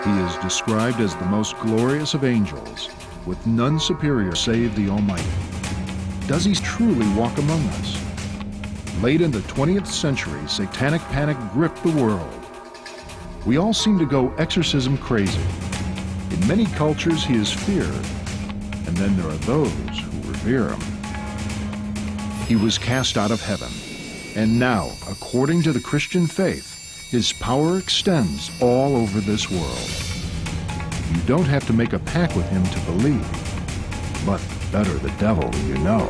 He is described as the most glorious of angels, with none superior save the Almighty. Does he truly walk among us? Late in the 20th century, satanic panic gripped the world. We all seem to go exorcism crazy. In many cultures, he is feared, and then there are those who revere him. He was cast out of heaven, and now, according to the Christian faith, his power extends all over this world. You don't have to make a pact with him to believe, but better the devil you know.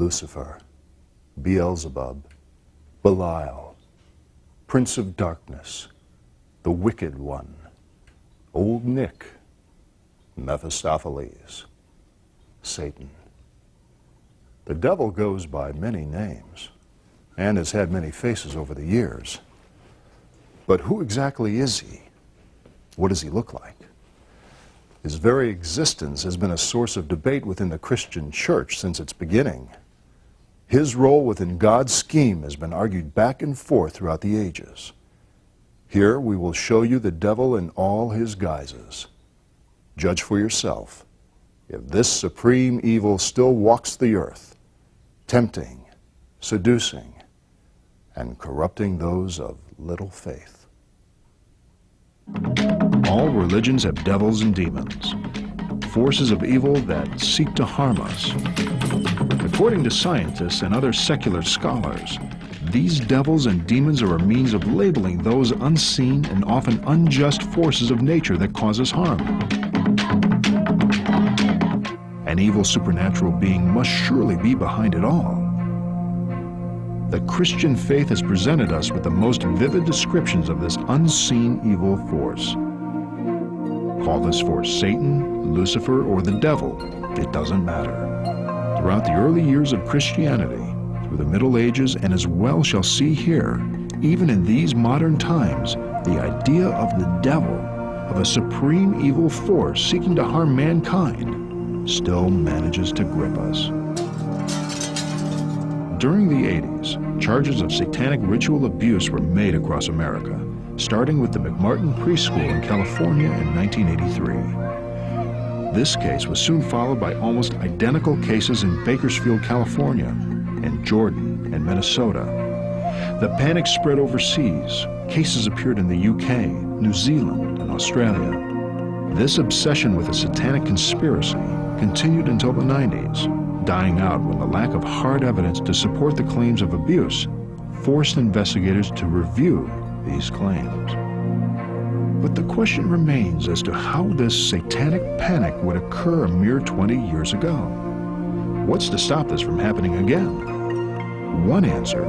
Lucifer, Beelzebub, Belial, Prince of Darkness, the Wicked One, Old Nick, Mephistopheles, Satan. The devil goes by many names and has had many faces over the years. But who exactly is he? What does he look like? His very existence has been a source of debate within the Christian church since its beginning. His role within God's scheme has been argued back and forth throughout the ages. Here we will show you the devil in all his guises. Judge for yourself if this supreme evil still walks the earth, tempting, seducing, and corrupting those of little faith. All religions have devils and demons, forces of evil that seek to harm us. According to scientists and other secular scholars, these devils and demons are a means of labeling those unseen and often unjust forces of nature that cause us harm. An evil supernatural being must surely be behind it all. The Christian faith has presented us with the most vivid descriptions of this unseen evil force. Call this force Satan, Lucifer, or the devil, it doesn't matter. Throughout the early years of Christianity, through the Middle Ages, and as well shall see here, even in these modern times, the idea of the devil, of a supreme evil force seeking to harm mankind, still manages to grip us. During the 80s, charges of satanic ritual abuse were made across America, starting with the McMartin Preschool in California in 1983. This case was soon followed by almost identical cases in Bakersfield, California, and Jordan and Minnesota. The panic spread overseas. Cases appeared in the UK, New Zealand, and Australia. This obsession with a satanic conspiracy continued until the 90s, dying out when the lack of hard evidence to support the claims of abuse forced investigators to review these claims. But the question remains as to how this satanic panic would occur a mere 20 years ago. What's to stop this from happening again? One answer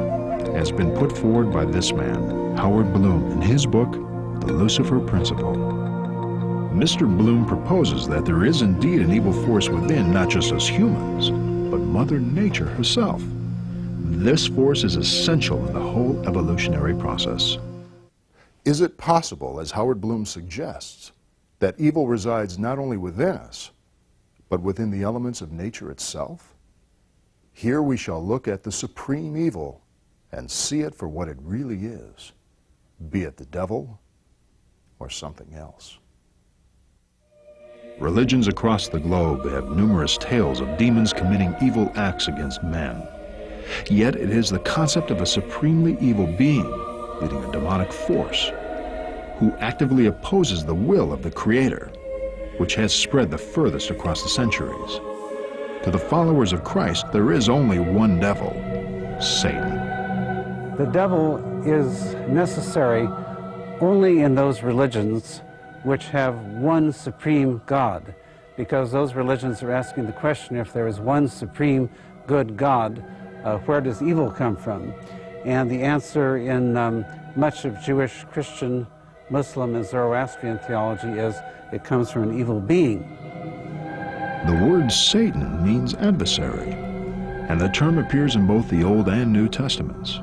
has been put forward by this man, Howard Bloom, in his book, The Lucifer Principle. Mr. Bloom proposes that there is indeed an evil force within not just us humans, but Mother Nature herself. This force is essential in the whole evolutionary process. Is it possible, as Howard Bloom suggests, that evil resides not only within us, but within the elements of nature itself? Here we shall look at the supreme evil and see it for what it really is, be it the devil or something else. Religions across the globe have numerous tales of demons committing evil acts against men. Yet it is the concept of a supremely evil being leading a demonic force who actively opposes the will of the Creator, which has spread the furthest across the centuries. To the followers of Christ, there is only one devil, Satan. The devil is necessary only in those religions which have one supreme God, because those religions are asking the question, if there is one supreme good God, where does evil come from? And the answer in much of Jewish, Christian, Muslim, and Zoroastrian theology is it comes from an evil being. The word Satan means adversary, and the term appears in both the Old and New Testaments.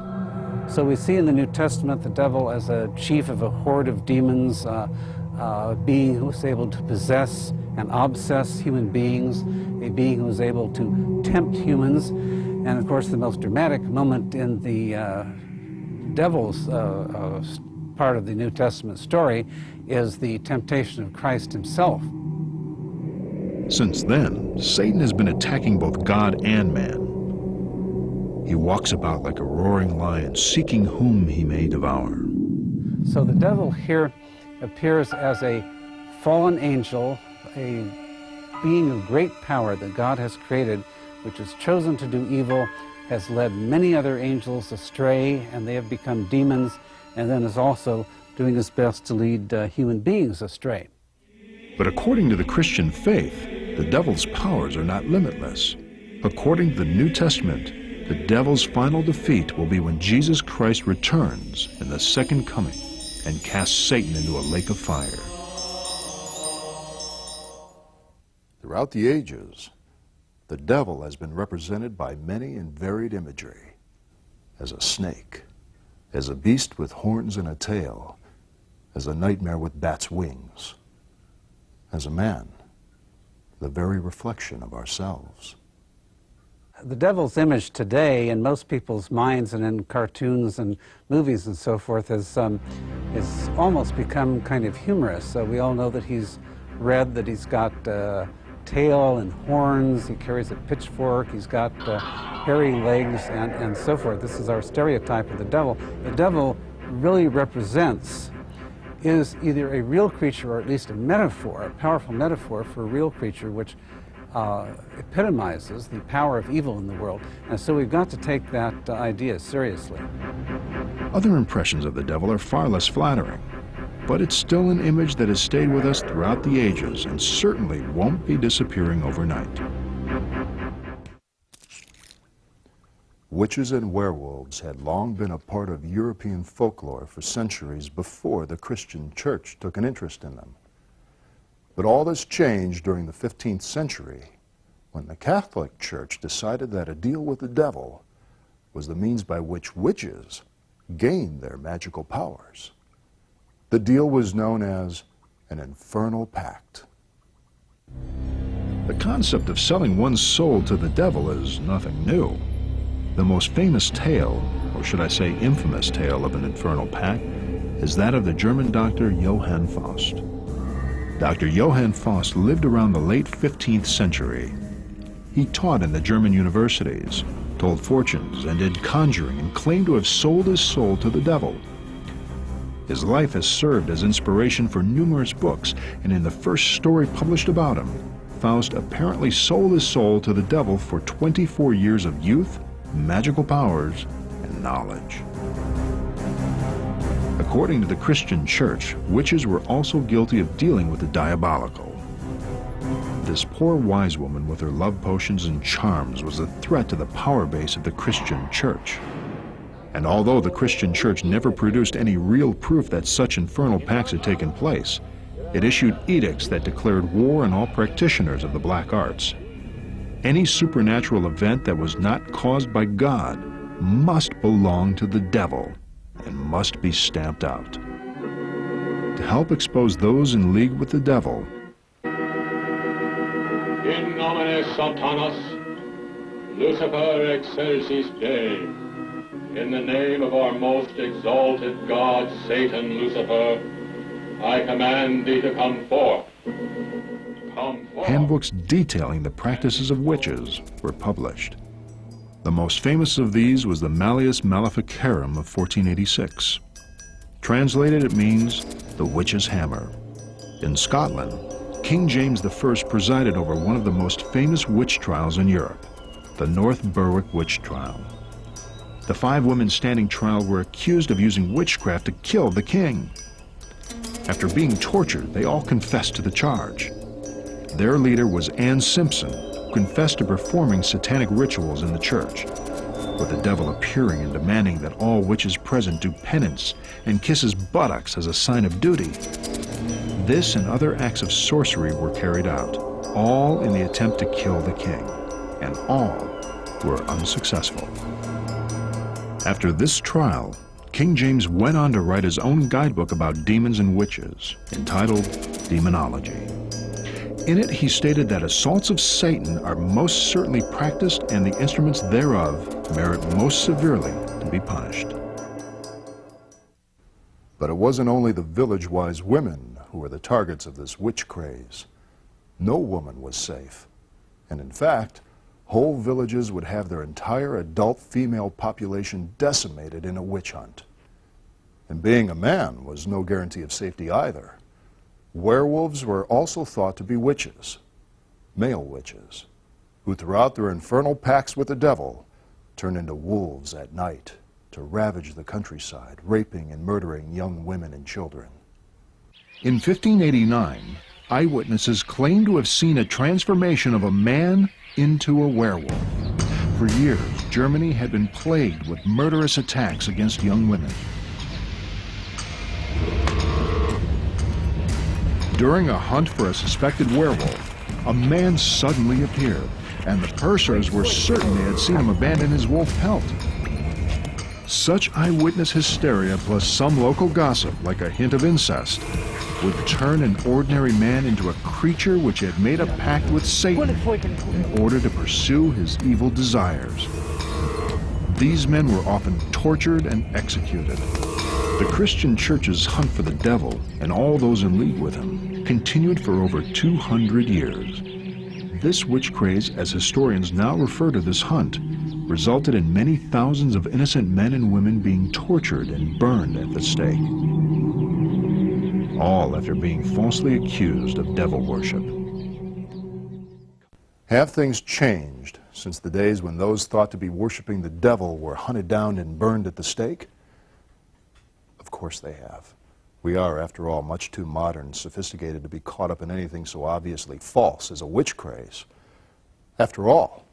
So we see in the New Testament the devil as a chief of a horde of demons, a being who is able to possess and obsess human beings, a being who is able to tempt humans. And of course, the most dramatic moment in the devil's part of the New Testament story is the temptation of Christ himself. Since then, Satan has been attacking both God and man. He walks about like a roaring lion, seeking whom he may devour. So the devil here appears as a fallen angel, a being of great power that God has created, which has chosen to do evil, has led many other angels astray, and they have become demons, and then is also doing his best to lead human beings astray. But according to the Christian faith, the devil's powers are not limitless. According to the New Testament, the devil's final defeat will be when Jesus Christ returns in the second coming and casts Satan into a lake of fire. Throughout the ages, the devil has been represented by many and varied imagery. As a snake, as a beast with horns and a tail, as a nightmare with bat's wings, as a man, the very reflection of ourselves. The devil's image today in most people's minds and in cartoons and movies and so forth is almost become kind of humorous. So we all know that he's red, that he's got tail and horns, he carries a pitchfork, he's got hairy legs and so forth. This is our stereotype of the devil. The devil really represents, is either a real creature or at least a metaphor, a powerful metaphor for a real creature which epitomizes the power of evil in the world. And so we've got to take that idea seriously. Other impressions of the devil are far less flattering, but it's still an image that has stayed with us throughout the ages and certainly won't be disappearing overnight. Witches and werewolves had long been a part of European folklore for centuries before the Christian church took an interest in them. But all this changed during the 15th century when the Catholic Church decided that a deal with the devil was the means by which witches gained their magical powers. The deal was known as an infernal pact. The concept of selling one's soul to the devil is nothing new. The most famous tale, or should I say infamous tale, of an infernal pact is that of the German doctor Johann Faust. Dr. Johann Faust lived around the late 15th century. He taught in the German universities, told fortunes, and did conjuring, and claimed to have sold his soul to the devil. His life has served as inspiration for numerous books, and in the first story published about him, Faust apparently sold his soul to the devil for 24 years of youth, magical powers, and knowledge. According to the Christian Church, witches were also guilty of dealing with the diabolical. This poor wise woman with her love potions and charms was a threat to the power base of the Christian Church. And although the Christian Church never produced any real proof that such infernal pacts had taken place, it issued edicts that declared war on all practitioners of the black arts. Any supernatural event that was not caused by God must belong to the devil and must be stamped out. To help expose those in league with the devil, In nomine Satanas, Lucifer excelsis Dei. In the name of our most exalted God, Satan, Lucifer, I command thee to come forth. Come forth. handbooks detailing the practices of witches were published. The most famous of these was the Malleus Maleficarum of 1486. Translated, it means the witch's hammer. In Scotland, King James I presided over one of the most famous witch trials in Europe, the North Berwick witch trial. The 5 women standing trial were accused of using witchcraft to kill the king. After being tortured, they all confessed to the charge. Their leader was Ann Simpson, who confessed to performing satanic rituals in the church, with the devil appearing and demanding that all witches present do penance and kiss his buttocks as a sign of duty. This and other acts of sorcery were carried out, all in the attempt to kill the king, and all were unsuccessful. After this trial, King James went on to write his own guidebook about demons and witches, entitled Demonology. In it, he stated that assaults of Satan are most certainly practiced and the instruments thereof merit most severely to be punished. But it wasn't only the village-wise women who were the targets of this witch craze. No woman was safe. And in fact, whole villages would have their entire adult female population decimated in a witch hunt. And being a man was no guarantee of safety either. Werewolves were also thought to be witches, male witches, who throughout their infernal pacts with the devil turned into wolves at night to ravage the countryside, raping and murdering young women and children. In 1589, eyewitnesses claimed to have seen a transformation of a man into a werewolf. For years, Germany had been plagued with murderous attacks against young women. During a hunt for a suspected werewolf, a man suddenly appeared, and the pursers were certain they had seen him abandon his wolf pelt. Such eyewitness hysteria plus some local gossip, like a hint of incest, would turn an ordinary man into a creature which had made a pact with Satan in order to pursue his evil desires. These men were often tortured and executed. The Christian church's hunt for the devil, and all those in league with him, continued for over 200 years. This witch craze, as historians now refer to this hunt, resulted in many thousands of innocent men and women being tortured and burned at the stake, all after being falsely accused of devil worship. Have things changed since the days when those thought to be worshiping the devil were hunted down and burned at the stake? Of course they have. We are, after all, much too modern and sophisticated to be caught up in anything so obviously false as a witch craze. After all,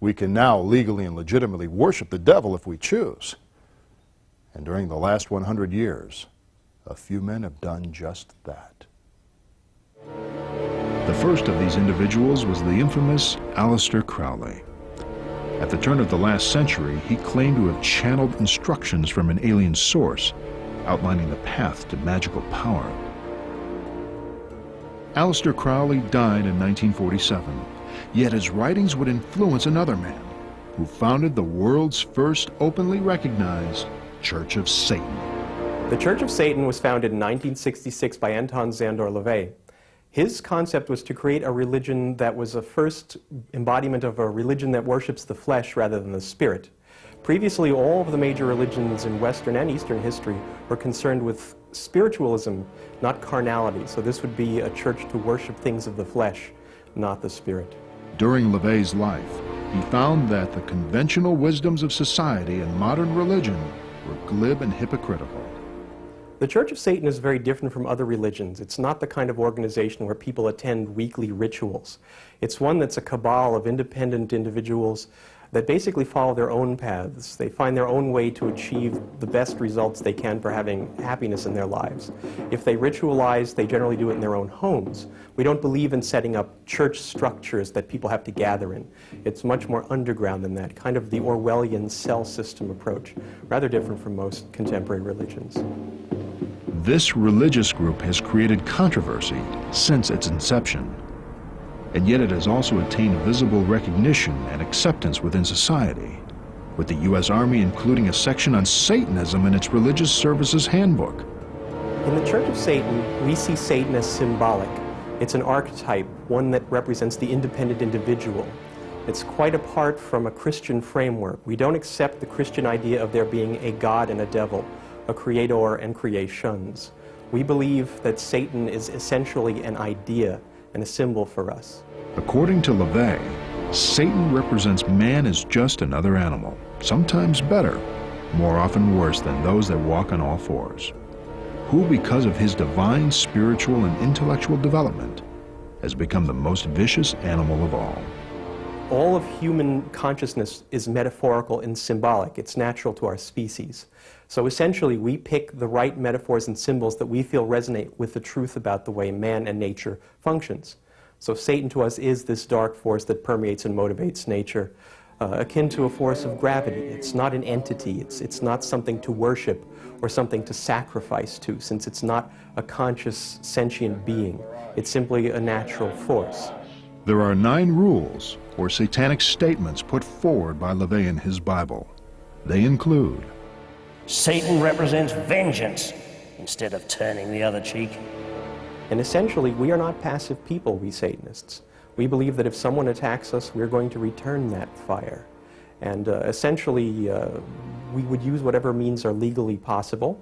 we can now legally and legitimately worship the devil if we choose. And during the last 100 years, a few men have done just that. The first of these individuals was the infamous Aleister Crowley. At the turn of the last century, he claimed to have channeled instructions from an alien source, outlining the path to magical power. Aleister Crowley died in 1947, yet his writings would influence another man, who founded the world's first openly recognized Church of Satan. The Church of Satan was founded in 1966 by Anton Szandor LaVey. His concept was to create a religion that was a first embodiment of a religion that worships the flesh rather than the spirit. Previously, all of the major religions in Western and Eastern history were concerned with spiritualism, not carnality. So this would be a church to worship things of the flesh, not the spirit. During LaVey's life, he found that the conventional wisdoms of society and modern religion were glib and hypocritical. The Church of Satan is very different from other religions. It's not the kind of organization where people attend weekly rituals. It's one that's a cabal of independent individuals that basically follow their own paths. They find their own way to achieve the best results they can for having happiness in their lives. If they ritualize, they generally do it in their own homes. We don't believe in setting up church structures that people have to gather in. It's much more underground than that, kind of the Orwellian cell system approach, rather different from most contemporary religions. This religious group has created controversy since its inception, and yet it has also attained visible recognition and acceptance within society, with the U.S. Army including a section on Satanism in its Religious Services Handbook. In the Church of Satan, we see Satan as symbolic. It's an archetype, one that represents the independent individual. It's quite apart from a Christian framework. We don't accept the Christian idea of there being a God and a devil, a creator and creations. We believe that Satan is essentially an idea and a symbol for us. According to LaVey, Satan represents man as just another animal, sometimes better, more often worse than those that walk on all fours, who, because of his divine spiritual and intellectual development, has become the most vicious animal of all. All of human consciousness is metaphorical and symbolic. It's natural to our species. So essentially, we pick the right metaphors and symbols that we feel resonate with the truth about the way man and nature functions. So Satan to us is this dark force that permeates and motivates nature, akin to a force of gravity. It's not an entity. It's not something to worship or something to sacrifice to, since it's not a conscious, sentient being. It's simply a natural force. There are 9 rules or satanic statements put forward by LaVey in his Bible. They include: Satan represents vengeance instead of turning the other cheek. And essentially, we are not passive people, we Satanists. We believe that if someone attacks us, we're going to return that fire. And essentially, we would use whatever means are legally possible.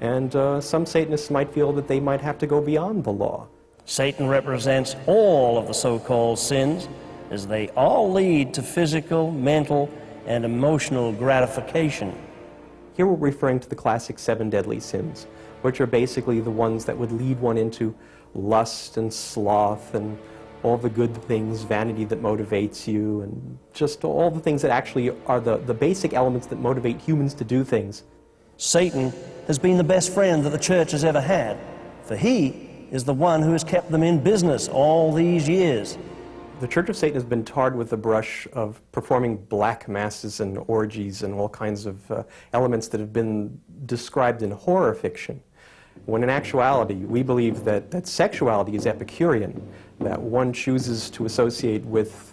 And some Satanists might feel that they might have to go beyond the law. Satan represents all of the so-called sins, as they all lead to physical, mental, and emotional gratification. Here we're referring to the classic 7 deadly sins, which are basically the ones that would lead one into lust and sloth and all the good things, vanity that motivates you, and just all the things that actually are the basic elements that motivate humans to do things. Satan has been the best friend that the church has ever had, for he is the one who has kept them in business all these years. The Church of Satan has been tarred with the brush of performing black masses and orgies and all kinds of elements that have been described in horror fiction, when in actuality we believe that sexuality is Epicurean, that one chooses to associate with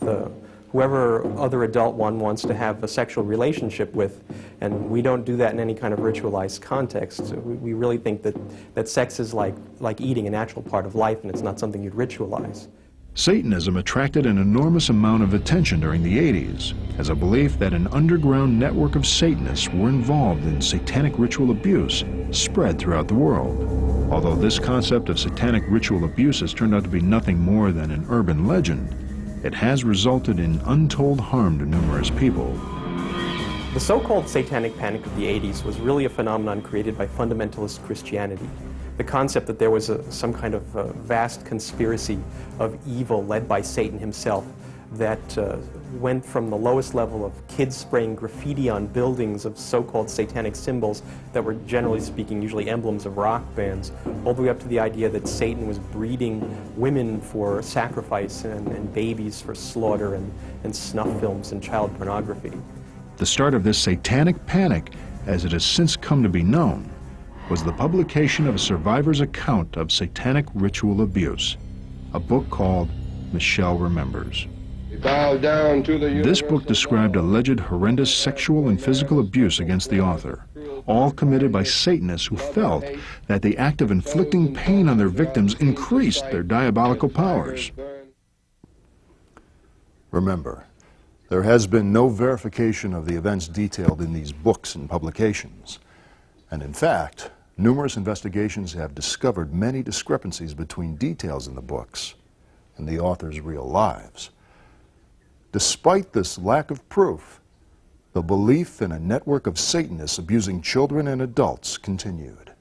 whoever other adult one wants to have a sexual relationship with, and we don't do that in any kind of ritualized context. We really think that sex is like eating, a natural part of life, and it's not something you'd ritualize. Satanism attracted an enormous amount of attention during the 80s as a belief that an underground network of Satanists were involved in satanic ritual abuse spread throughout the world. Although this concept of satanic ritual abuse has turned out to be nothing more than an urban legend, it has resulted in untold harm to numerous people. The so-called satanic panic of the 80s was really a phenomenon created by fundamentalist Christianity. The concept that there was some kind of vast conspiracy of evil led by Satan himself that went from the lowest level of kids spraying graffiti on buildings of so-called satanic symbols that were, generally speaking, usually emblems of rock bands, all the way up to the idea that Satan was breeding women for sacrifice and babies for slaughter and snuff films and child pornography. The start of this satanic panic, as it has since come to be known, was the publication of a survivor's account of satanic ritual abuse, a book called Michelle Remembers. This book described alleged horrendous sexual and physical abuse against the author, all committed by Satanists who felt that the act of inflicting pain on their victims increased their diabolical powers. Remember, there has been no verification of the events detailed in these books and publications. And in fact, numerous investigations have discovered many discrepancies between details in the books and the authors' real lives. Despite this lack of proof, the belief in a network of Satanists abusing children and adults continued.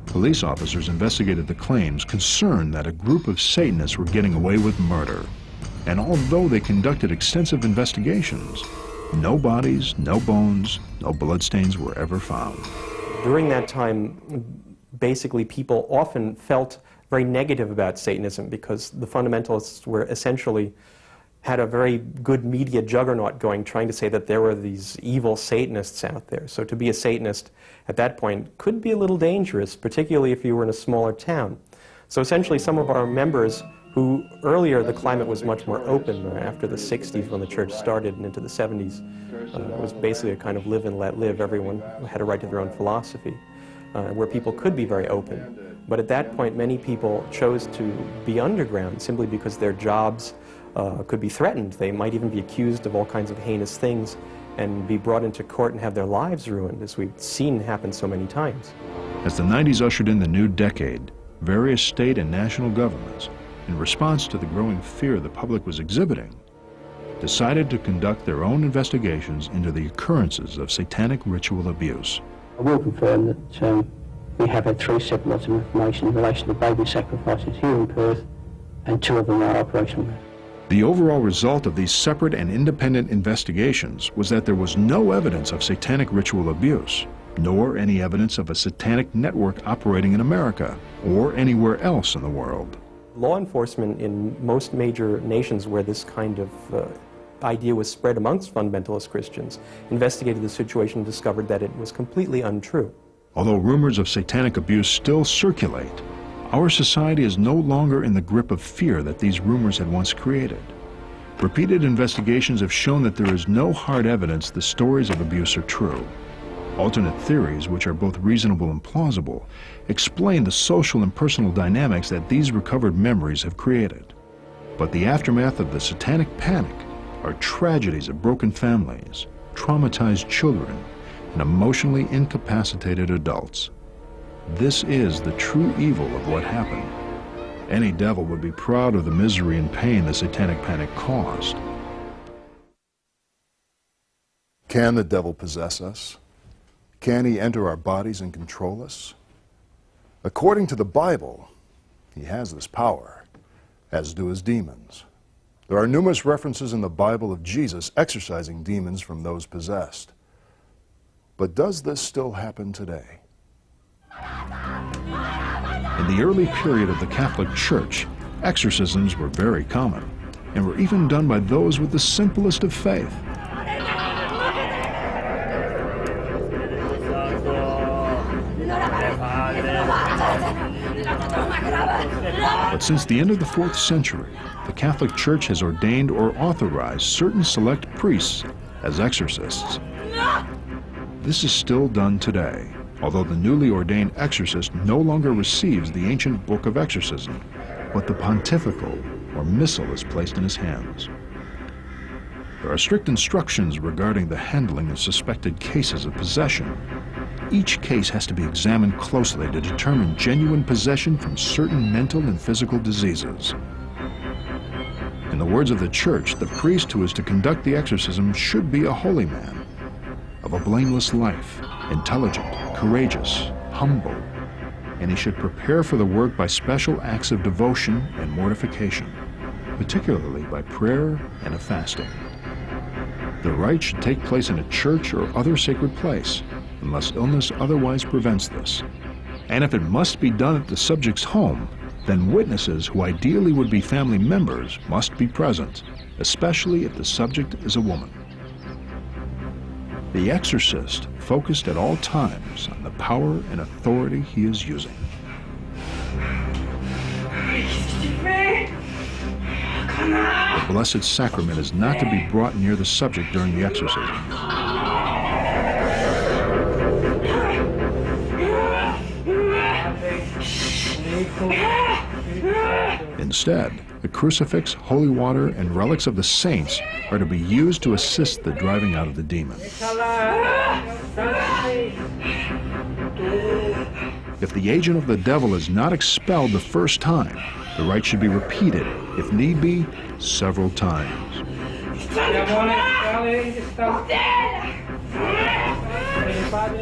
Police officers investigated the claims, concerned that a group of Satanists were getting away with murder. And although they conducted extensive investigations, no bodies, no bones, no bloodstains were ever found. During that time, basically people often felt very negative about Satanism because the fundamentalists were essentially had a very good media juggernaut going, trying to say that there were these evil Satanists out there. So to be a Satanist at that point could be a little dangerous, particularly if you were in a smaller town. So essentially some of our members who earlier the climate was much more open after the 60s when the church started and into the 70s. It was basically a kind of live and let live. Everyone had a right to their own philosophy, where people could be very open. But at that point, many people chose to be underground simply because their jobs could be threatened. They might even be accused of all kinds of heinous things and be brought into court and have their lives ruined, as we've seen happen so many times. As the 90s ushered in the new decade, various state and national governments, in response to the growing fear the public was exhibiting, decided to conduct their own investigations into the occurrences of satanic ritual abuse. I will confirm that we have had 3 separate lots of information in relation to baby sacrifices here in Perth and 2 of them are operational. The overall result of these separate and independent investigations was that there was no evidence of satanic ritual abuse, nor any evidence of a satanic network operating in America or anywhere else in the world. Law enforcement in most major nations where this kind of idea was spread amongst fundamentalist Christians investigated the situation and discovered that it was completely untrue. Although rumors of satanic abuse still circulate, our society is no longer in the grip of fear that these rumors had once created. Repeated investigations have shown that there is no hard evidence the stories of abuse are true. Alternate theories, which are both reasonable and plausible, explain the social and personal dynamics that these recovered memories have created. But the aftermath of the satanic panic are tragedies of broken families, traumatized children, and emotionally incapacitated adults. This is the true evil of what happened. Any devil would be proud of the misery and pain the satanic panic caused. Can the devil possess us? Can he enter our bodies and control us? According to the Bible, he has this power, as do his demons. There are numerous references in the Bible of Jesus exorcising demons from those possessed. But does this still happen today? In the early period of the Catholic Church, exorcisms were very common and were even done by those with the simplest of faith. But since the end of the 4th century, the Catholic Church has ordained or authorized certain select priests as exorcists. This is still done today, although the newly ordained exorcist no longer receives the ancient book of exorcism, but the pontifical or missal is placed in his hands. There are strict instructions regarding the handling of suspected cases of possession. Each case has to be examined closely to determine genuine possession from certain mental and physical diseases. In the words of the Church, the priest who is to conduct the exorcism should be a holy man, of a blameless life, intelligent, courageous, humble, and he should prepare for the work by special acts of devotion and mortification, particularly by prayer and a fasting. The rite should take place in a church or other sacred place, unless illness otherwise prevents this. And if it must be done at the subject's home, then witnesses who ideally would be family members must be present, especially if the subject is a woman. The exorcist focused at all times on the power and authority he is using. The Blessed Sacrament is not to be brought near the subject during the exorcism. Instead, the crucifix, holy water, and relics of the saints are to be used to assist the driving out of the demon. If the agent of the devil is not expelled the first time, the rite should be repeated, if need be, several times.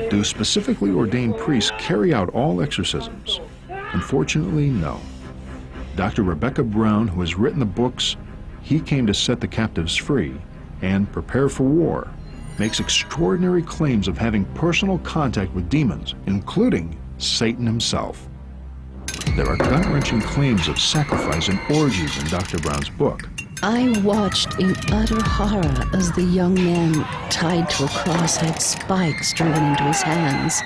Do specifically ordained priests carry out all exorcisms? Unfortunately, no. Dr. Rebecca Brown, who has written the books He Came to Set the Captives Free and Prepare for War, makes extraordinary claims of having personal contact with demons, including Satan himself. There are gut-wrenching claims of sacrifice and orgies in Dr. Brown's book. I watched in utter horror as the young man tied to a cross had spikes driven into his hands.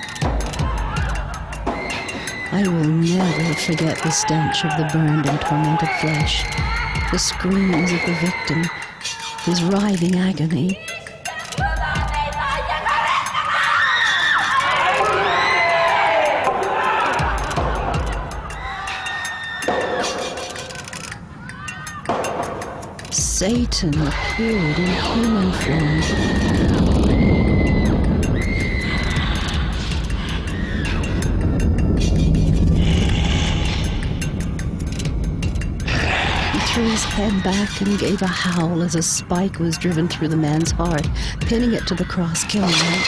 I will never forget the stench of the burned and tormented flesh, the screams of the victim, his writhing agony. Satan appeared in human form. Threw his head back and gave a howl as a spike was driven through the man's heart, pinning it to the cross, killing him.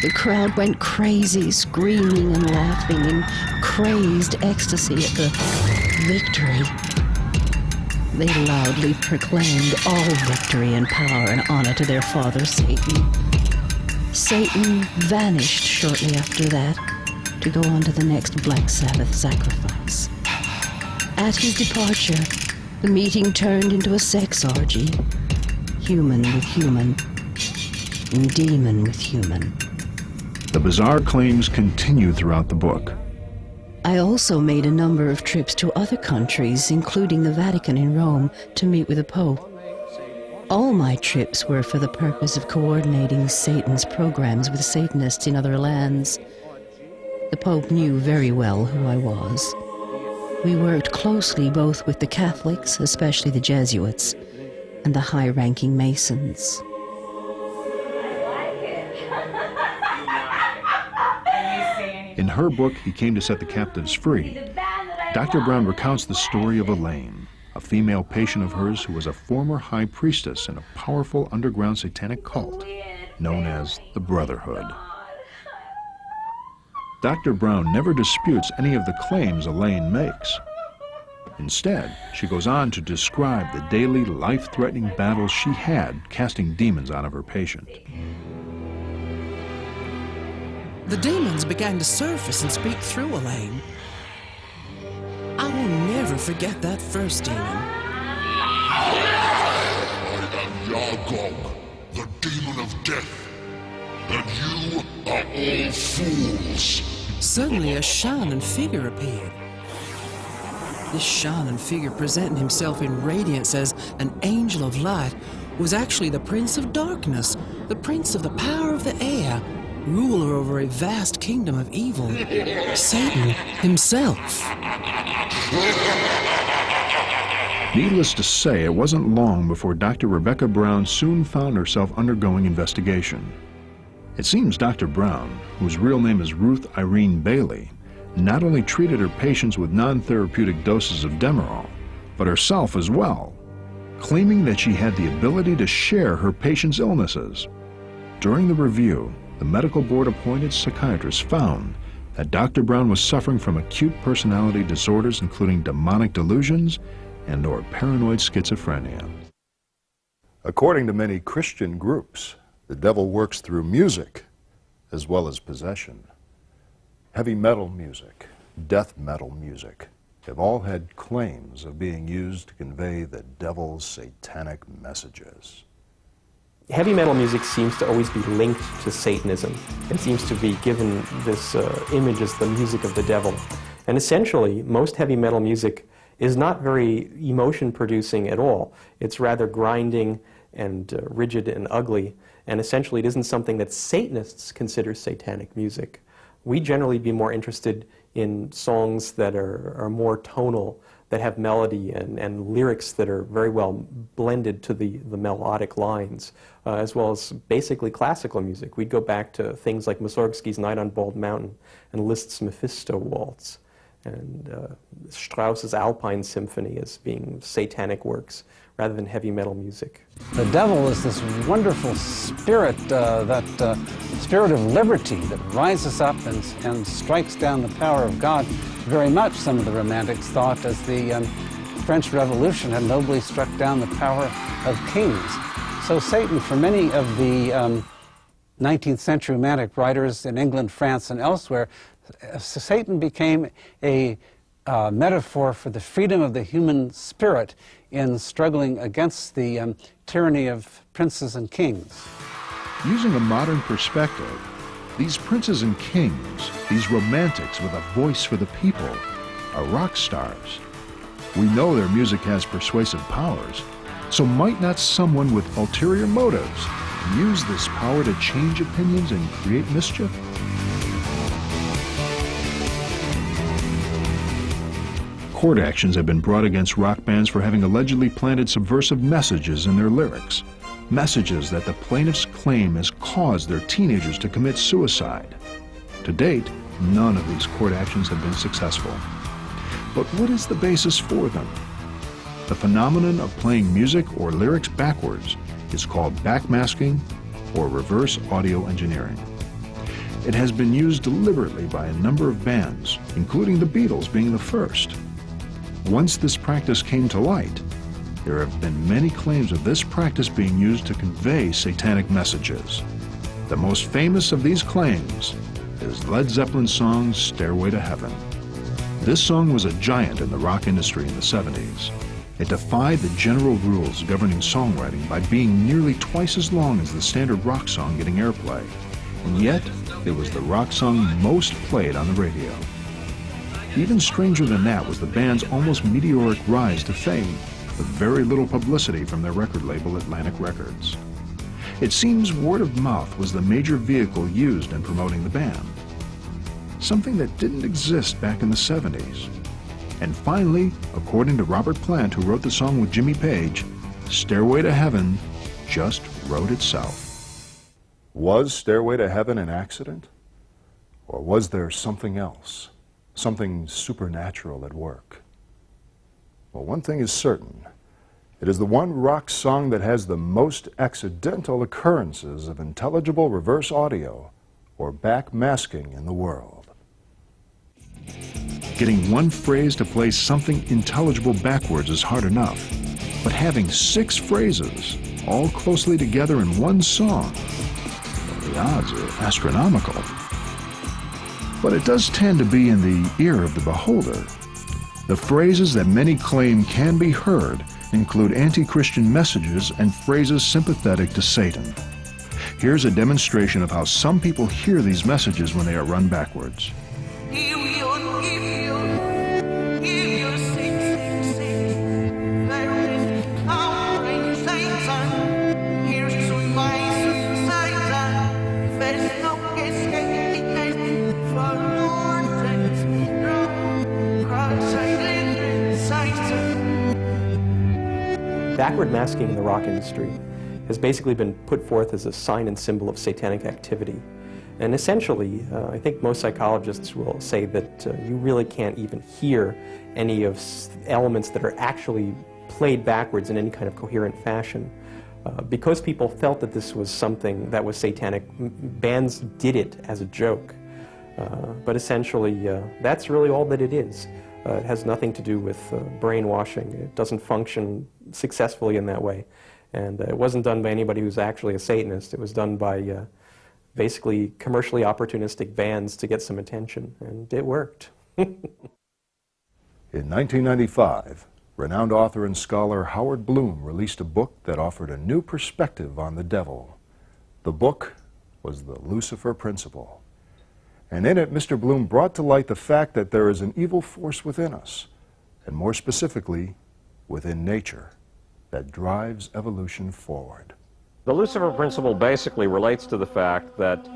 The crowd went crazy, screaming and laughing in crazed ecstasy at the victory. They loudly proclaimed all victory and power and honor to their father, Satan. Satan vanished shortly after that to go on to the next Black Sabbath sacrifice. At his departure, the meeting turned into a sex orgy. Human with human, and demon with human. The bizarre claims continue throughout the book. I also made a number of trips to other countries, including the Vatican in Rome, to meet with the Pope. All my trips were for the purpose of coordinating Satan's programs with Satanists in other lands. The Pope knew very well who I was. We worked closely both with the Catholics, especially the Jesuits, and the high-ranking Masons. In her book, He Came to Set the Captives Free, Dr. Brown recounts the story of Elaine, a female patient of hers who was a former high priestess in a powerful underground satanic cult known as the Brotherhood. Dr. Brown never disputes any of the claims Elaine makes. Instead, she goes on to describe the daily life-threatening battles she had casting demons out of her patient. The demons began to surface and speak through Elaine. I will never forget that first demon. I am Yargog, the demon of death, and you are all fools. Suddenly a shining figure appeared. This shining figure, presenting himself in radiance as an angel of light, was actually the Prince of Darkness, the Prince of the power of the air, ruler over a vast kingdom of evil, Satan himself. Needless to say, it wasn't long before Dr. Rebecca Brown soon found herself undergoing investigation. It seems Dr. Brown, whose real name is Ruth Irene Bailey, not only treated her patients with non-therapeutic doses of Demerol, but herself as well, claiming that she had the ability to share her patients' illnesses. During the review, the medical board-appointed psychiatrist found that Dr. Brown was suffering from acute personality disorders, including demonic delusions and/or paranoid schizophrenia. According to many Christian groups, the devil works through music as well as possession. Heavy metal music, death metal music have all had claims of being used to convey the devil's satanic messages. Heavy metal music seems to always be linked to Satanism. It seems to be given this image as the music of the devil. And essentially, most heavy metal music is not very emotion-producing at all. It's rather grinding and rigid and ugly. And essentially, it isn't something that Satanists consider satanic music. We generally be more interested in songs that are more tonal, that have melody and lyrics that are very well blended to the melodic lines, as well as basically classical music. We'd go back to things like Mussorgsky's Night on Bald Mountain and Liszt's Mephisto Waltz, and Strauss's Alpine Symphony as being satanic works rather than heavy metal music. The devil is this wonderful spirit, that spirit of liberty that rises up and strikes down the power of God. Very much some of the Romantics thought, as the French Revolution had nobly struck down the power of kings. So Satan, for many of the 19th century Romantic writers in England, France, and elsewhere, Satan became a metaphor for the freedom of the human spirit in struggling against the tyranny of princes and kings. Using a modern perspective, these princes and kings, these romantics with a voice for the people, are rock stars. We know their music has persuasive powers, so might not someone with ulterior motives use this power to change opinions and create mischief? Court actions have been brought against rock bands for having allegedly planted subversive messages in their lyrics. Messages that the plaintiffs claim has caused their teenagers to commit suicide. To date, none of these court actions have been successful. But what is the basis for them? The phenomenon of playing music or lyrics backwards is called backmasking or reverse audio engineering. It has been used deliberately by a number of bands, including the Beatles being the first. once this practice came to light, there have been many claims of this practice being used to convey satanic messages. The most famous of these claims is Led Zeppelin's song Stairway to Heaven. This song was a giant in the rock industry in the 70s. It defied the general rules governing songwriting by being nearly twice as long as the standard rock song getting airplay. And yet, it was the rock song most played on the radio. Even stranger than that was the band's almost meteoric rise to fame, with very little publicity from their record label Atlantic Records. It seems word of mouth was the major vehicle used in promoting the band, something that didn't exist back in the 70s. And finally, according to Robert Plant, who wrote the song with Jimmy Page, Stairway to Heaven just wrote itself. Was Stairway to Heaven an accident? Or was there something else, something supernatural at work? Well, one thing is certain. It is the one rock song that has the most accidental occurrences of intelligible reverse audio or backmasking in the world. Getting one phrase to play something intelligible backwards is hard enough, but having 6 phrases all closely together in one song, the odds are astronomical. But it does tend to be in the ear of the beholder. The phrases that many claim can be heard include anti-Christian messages and phrases sympathetic to Satan. Here's a demonstration of how some people hear these messages when they are run backwards. Backward masking in the rock industry has basically been put forth as a sign and symbol of satanic activity. And essentially, I think most psychologists will say that you really can't even hear any of elements that are actually played backwards in any kind of coherent fashion. Because people felt that this was something that was satanic, bands did it as a joke. But essentially, that's really all that it is. It has nothing to do with brainwashing. It doesn't function successfully in that way. And it wasn't done by anybody who's actually a Satanist. It was done by basically commercially opportunistic bands to get some attention, and it worked. In 1995, renowned author and scholar Howard Bloom released a book that offered a new perspective on the devil. The book was The Lucifer Principle. And in it, Mr. Bloom brought to light the fact that there is an evil force within us, and more specifically, within nature, that drives evolution forward. The Lucifer Principle basically relates to the fact that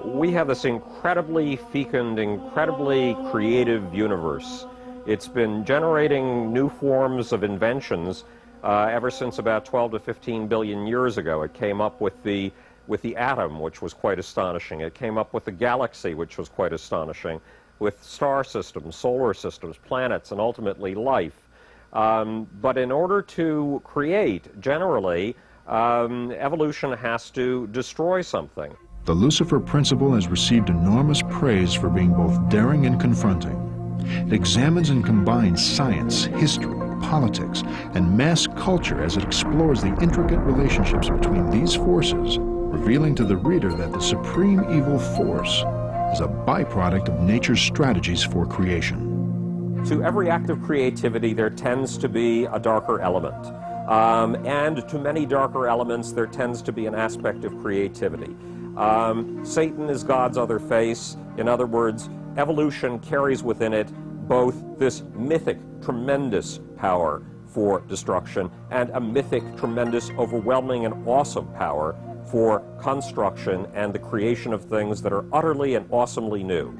we have this incredibly fecund, incredibly creative universe. It's been generating new forms of inventions ever since about 12 to 15 billion years ago. It came up with the atom, which was quite astonishing. It came up with the galaxy, which was quite astonishing, with star systems, solar systems, planets, and ultimately life. But in order to create, generally, evolution has to destroy something. The Lucifer Principle has received enormous praise for being both daring and confronting. It examines and combines science, history, politics, and mass culture as it explores the intricate relationships between these forces, revealing to the reader that the supreme evil force is a byproduct of nature's strategies for creation. To every act of creativity, there tends to be a darker element. And to many darker elements, there tends to be an aspect of creativity. Satan is God's other face. In other words, evolution carries within it both this mythic, tremendous power for destruction and a mythic, tremendous, overwhelming, and awesome power for construction and the creation of things that are utterly and awesomely new.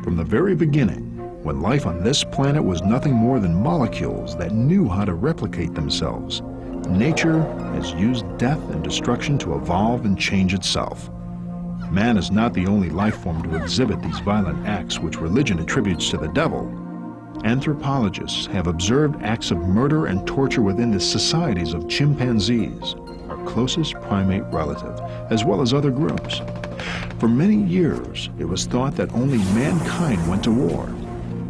From the very beginning, when life on this planet was nothing more than molecules that knew how to replicate themselves, nature has used death and destruction to evolve and change itself. Man is not the only life form to exhibit these violent acts which religion attributes to the devil. Anthropologists have observed acts of murder and torture within the societies of chimpanzees, our closest primate relative, as well as other groups. For many years, it was thought that only mankind went to war.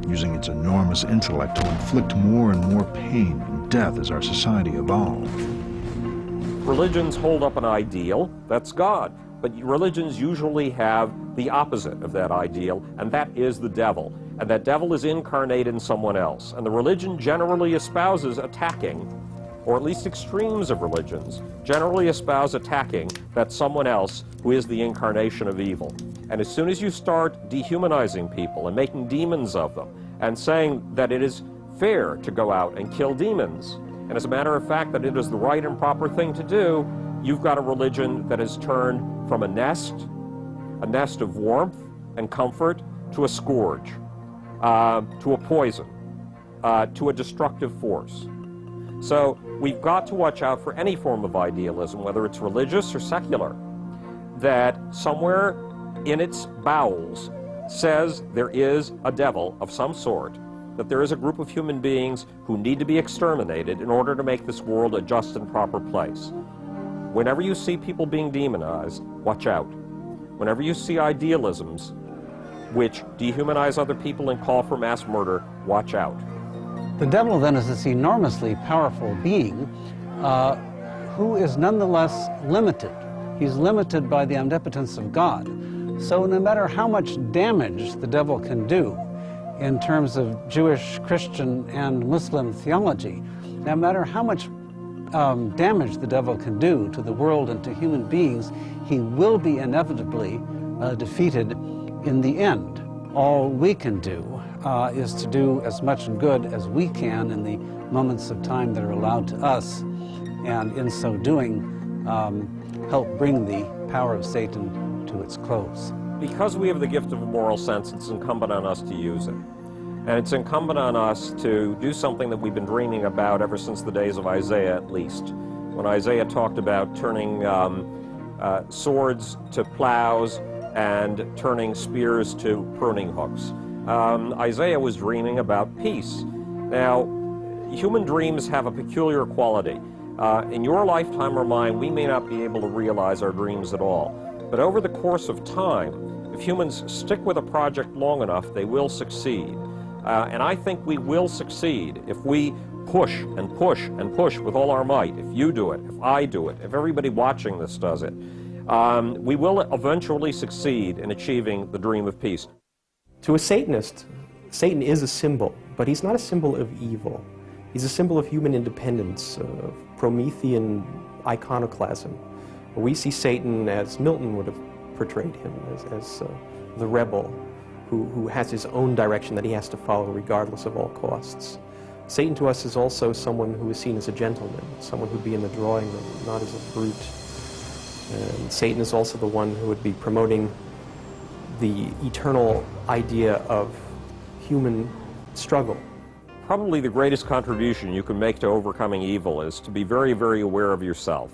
using its enormous intellect to inflict more and more pain and death as our society evolved. Religions hold up an ideal, that's God. But religions usually have the opposite of that ideal, and that is the devil. And that devil is incarnated in someone else. And the religion generally espouses attacking, or at least extremes of religions, generally espouse attacking that someone else who is the incarnation of evil. And as soon as you start dehumanizing people and making demons of them, and saying that it is fair to go out and kill demons, and as a matter of fact that it is the right and proper thing to do, you've got a religion that has turned from a nest of warmth and comfort, to a scourge, to a poison, to a destructive force. So we've got to watch out for any form of idealism, whether it's religious or secular, that somewhere in its bowels says there is a devil of some sort, that there is a group of human beings who need to be exterminated in order to make this world a just and proper place. Whenever you see people being demonized, watch out. Whenever you see idealisms which dehumanize other people and call for mass murder, watch out. The devil then is this enormously powerful being who is nonetheless limited. He's limited by the omnipotence of God. So no matter how much damage the devil can do in terms of Jewish, Christian, and Muslim theology, no matter how much damage the devil can do to the world and to human beings, he will be inevitably defeated in the end. All we can do is to do as much good as we can in the moments of time that are allowed to us, and in so doing, help bring the power of Satan to its close. Because we have the gift of a moral sense, it's incumbent on us to use it. And it's incumbent on us to do something that we've been dreaming about ever since the days of Isaiah, at least. When Isaiah talked about turning swords to plows and turning spears to pruning hooks. Isaiah was dreaming about peace. Now, human dreams have a peculiar quality. In your lifetime or mine, we may not be able to realize our dreams at all. But over the course of time, if humans stick with a project long enough, they will succeed. And I think we will succeed if we push and push and push with all our might. If you do it, if I do it, if everybody watching this does it, we will eventually succeed in achieving the dream of peace. To a Satanist, Satan is a symbol, but he's not a symbol of evil. He's a symbol of human independence, of Promethean iconoclasm. We see Satan as Milton would have portrayed him, as the rebel who has his own direction that he has to follow regardless of all costs. Satan to us is also someone who is seen as a gentleman, someone who'd be in the drawing room, not as a brute. And Satan is also the one who would be promoting the eternal idea of human struggle. Probably the greatest contribution you can make to overcoming evil is to be very, very aware of yourself.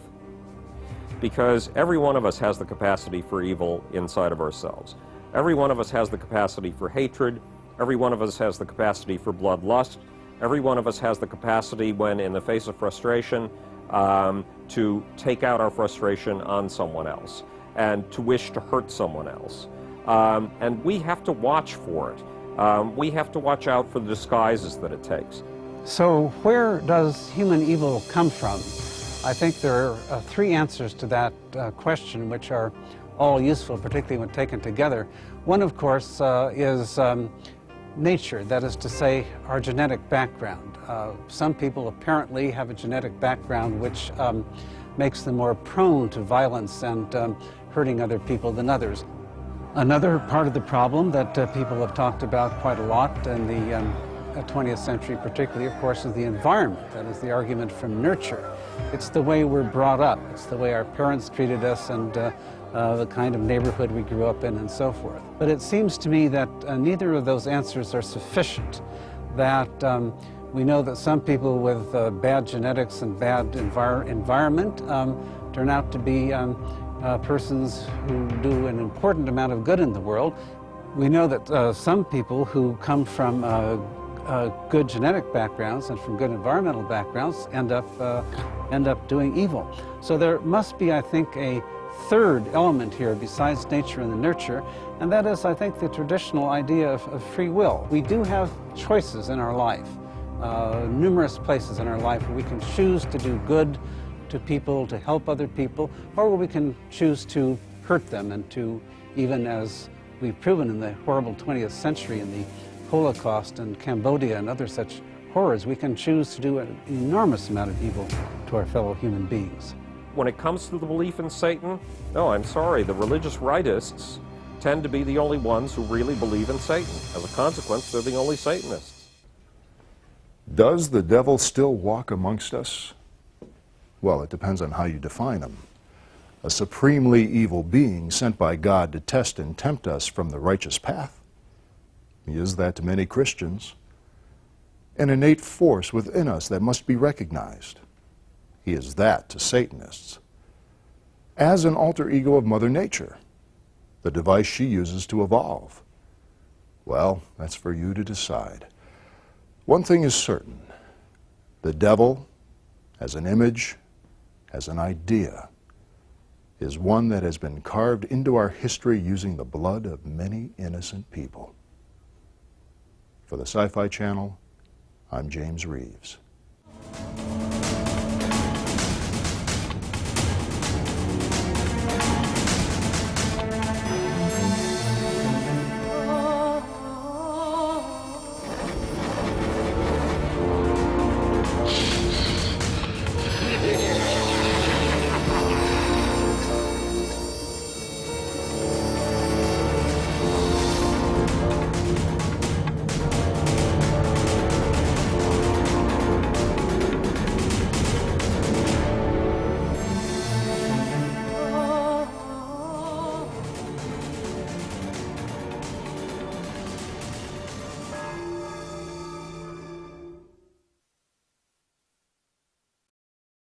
Because every one of us has the capacity for evil inside of ourselves. Every one of us has the capacity for hatred. Every one of us has the capacity for bloodlust. Every one of us has the capacity, when in the face of frustration, to take out our frustration on someone else and to wish to hurt someone else. And we have to watch for it. We have to watch out for the disguises that it takes. So where does human evil come from? I think there are three answers to that question, which are all useful, particularly when taken together. One, of course, is nature, that is to say, our genetic background. Some people apparently have a genetic background which makes them more prone to violence and hurting other people than others. Another part of the problem that people have talked about quite a lot in the 20th century particularly, of course, is the environment. That is the argument from nurture. It's the way we're brought up. It's the way our parents treated us and the kind of neighborhood we grew up in and so forth. But it seems to me that neither of those answers are sufficient. That we know that some people with bad genetics and bad environment turn out to be persons who do an important amount of good in the world. We know that some people who come from good genetic backgrounds and from good environmental backgrounds end up doing evil. So there must be, I think, a third element here besides nature and the nurture, and that is, I think, the traditional idea of free will. We do have choices in our life, numerous places in our life where we can choose to do good to people, to help other people, or where we can choose to hurt them and to, even as we've proven in the horrible 20th century in the Holocaust and Cambodia and other such horrors, we can choose to do an enormous amount of evil to our fellow human beings. When it comes to the belief in Satan, no, I'm sorry, the religious rightists tend to be the only ones who really believe in Satan. As a consequence, they're the only Satanists. Does the devil still walk amongst us? Well, it depends on how you define him. A supremely evil being sent by God to test and tempt us from the righteous path. He is that to many Christians. An innate force within us that must be recognized. He is that to Satanists. As an alter ego of Mother Nature, the device she uses to evolve. Well, that's for you to decide. One thing is certain. The devil, as an image, as an idea, is one that has been carved into our history using the blood of many innocent people. For the Sci-Fi Channel, I'm James Reeves.